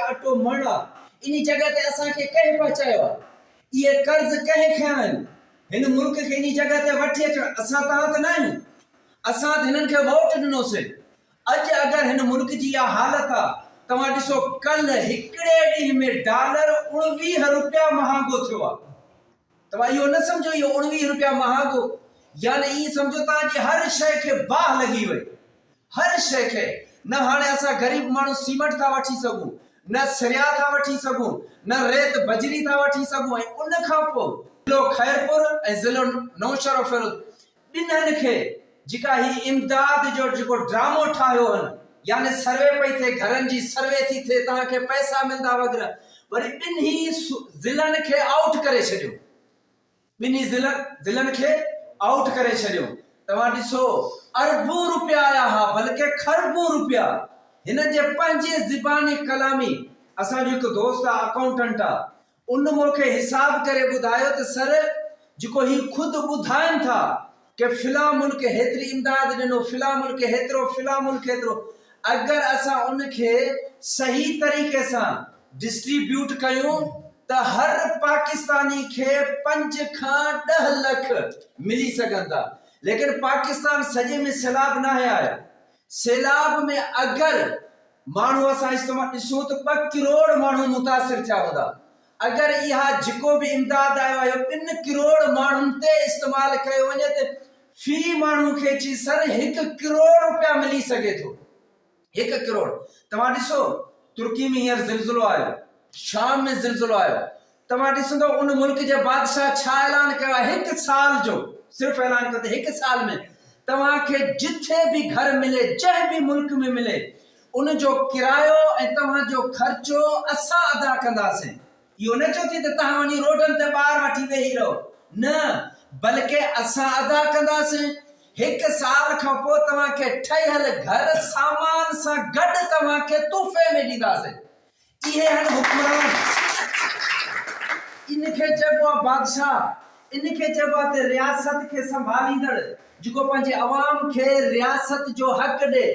अटो मण इन जगह ते असा के कह पहुंचायो ये कर्ज कह खयान इन मुल्क के इन जगह ते वठी अच असा ता त नहीं असा हिनन के वोट दिनो से आज अगर हिन मुल्क जी या हालत आ तवा दिसो कल हिकड़े डी में डॉलर 19 रुपया महंगो थियो आ तवा यो न समझो यो 19 रुपया महंगो यानी ई समझो ता जी हर शय के बाह लगी वई हर शय के न हाने असा गरीब मानु सीमेंट था वठी सकू न सरिया था वठी सकू न रेत बजरी था वठी सकू ए उन खा पो लो खैरपुर ए जिलो नौशहर फिरोज बिनन के जिका ही इमदाद जो जो ड्रामो ठायो हन यानी सर्वे पई थे घरन जी सर्वे थी थे ता के पैसा मिलदा वगैरह वरी बिन ही जिलन के आउट करे छडियो बिन ही जिलन के आउट करे छडियो तवा दिसो अरबों रुपया आया हा बल्कि खरबों रुपया हिन जे पंजे ज़बानी कलामी असा जो एक दोस्त अकाउंटेंट आ उन मोके हिसाब करे बुधायो त सर जिको ही खुद बुधाइन था कि फिला मुल्क हेतरी इमदाद दिनो फिला मुल्क हेतरो अगर असा उनके सही तरीके से डिस्ट्रीब्यूट कयूं त हर पाकिस्तानी के 5 खां 10 लाख मिली सकंदा लेकिन पाकिस्तान सजे में सैलाब ना है आया सैलाब में अगर मानू असा इस्तेमाल दिसो तो 2 करोड़ मानू मुतासिर थिया होदा अगर यह जिको भी इमदाद आयो है 3 करोड़ मानू ते इस्तेमाल कयो वने ते फी मानू के ची सर 1 करोड़ रुपया मिली सके तो 1 करोड़ तमा दिसो तुर्की में यार ज़िलज़लो आयो शाम में ज़िलज़लो आयो तमा दिसंदो उन मुल्क जे बादशाह छा ऐलान कयो 1 साल जो सिर्फ ऐलान करते 1 साल में तवा के जिथे भी घर मिले जह भी मुल्क में मिले उन जो किरायो ए तवा जो खर्चो असा अदा कंदा से यो न चोती त ता वनी रोडन ते बाहर वठी वेही रहो न बल्कि असा अदा कंदा से 1 साल का पो तवा के ठहल घर सामान सा गड तवा के तोहफे में दीदा से इहे हन हुक्मरान इनके जब बादशाह इनके जब रियासत के संभालींदड़ जिको पंजे अवाम के रियासत जो हक दे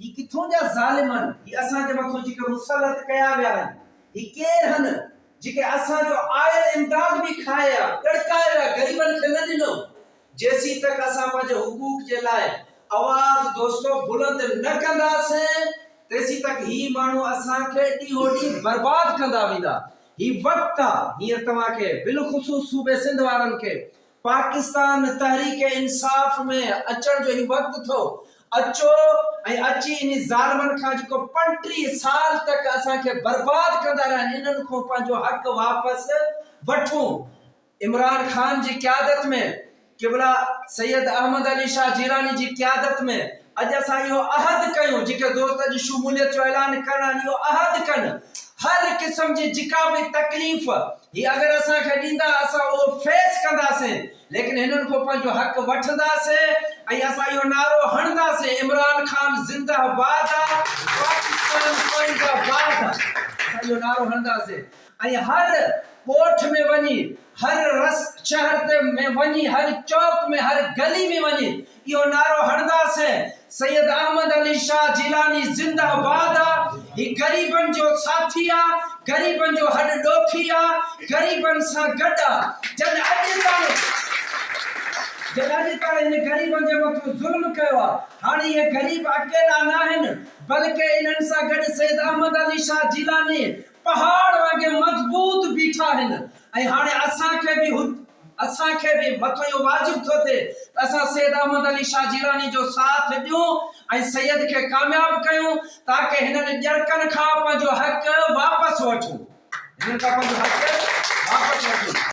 ही किथों जा जालिमन ही असा जे मथो जिके मुसलत कया वया ही केर हन जिके असा जो आयल इमदाद भी खाया कड़काया गरीबन के न दिनो जैसी तक असा पंजे हुकूक जे लाए आवाज दोस्तों बुलंद न कंदा से तैसी तक ही मानो असा के डी होडी बर्बाद कंदा विदा ही वक्त ही तवा के बिलखुसूस सूबे सिंध वारन के पाकिस्तान तहरीक इंसाफ में अचण जो ही वक्त थो अचो ए अची इन जालमन का जो 35 साल तक असा के बर्बाद कंदा रहन इनन को पांजो हक वापस वठो इमरान खान जी क़यादत में किबला सैयद अहमद अली शाह जिलानी जी क़यादत में अज असा यो अहद कयो जिके दोस्त जी शमूलियत जो ऐलान करन यो अहद कन हर किस्म जी जिका भी तकलीफ ये अगर असा के दींदा असा वो फेस कंदा से लेकिन हिनन को पंजो हक वठंदा से आई असा यो नारो हणदा से इमरान खान जिंदाबाद पाकिस्तान जिंदाबाद यो नारो हणदा से आई हर कोठ में वनी हर रस शहर में वनी हर चौक में हर गली में वनी यो नारो हणदा से सैयद अहमद अली शाह जिलानी जिंदाबाद ही गरीबन जो साथिया गरीबन जो हड डोखिया गरीबन सा गड्डा जन अज ताईं इन गरीबन जे मथो जुल्म कयो हाने ये गरीब अकेला ना हन बल्कि इनन सा गड सैयद अहमद अली शाह जिलानी पहाड़ वागे मजबूत बीठा हन ए हाने असा के भी मथो यो वाजिब थो थे असा सैयद अहमद अली शाह जिलानी जो साथ दियो ए सैयद के कामयाब कयो ताकि हिनन जरकन खा पंजो हक वापस वठो हिनन का पंजो हक वापस वठो।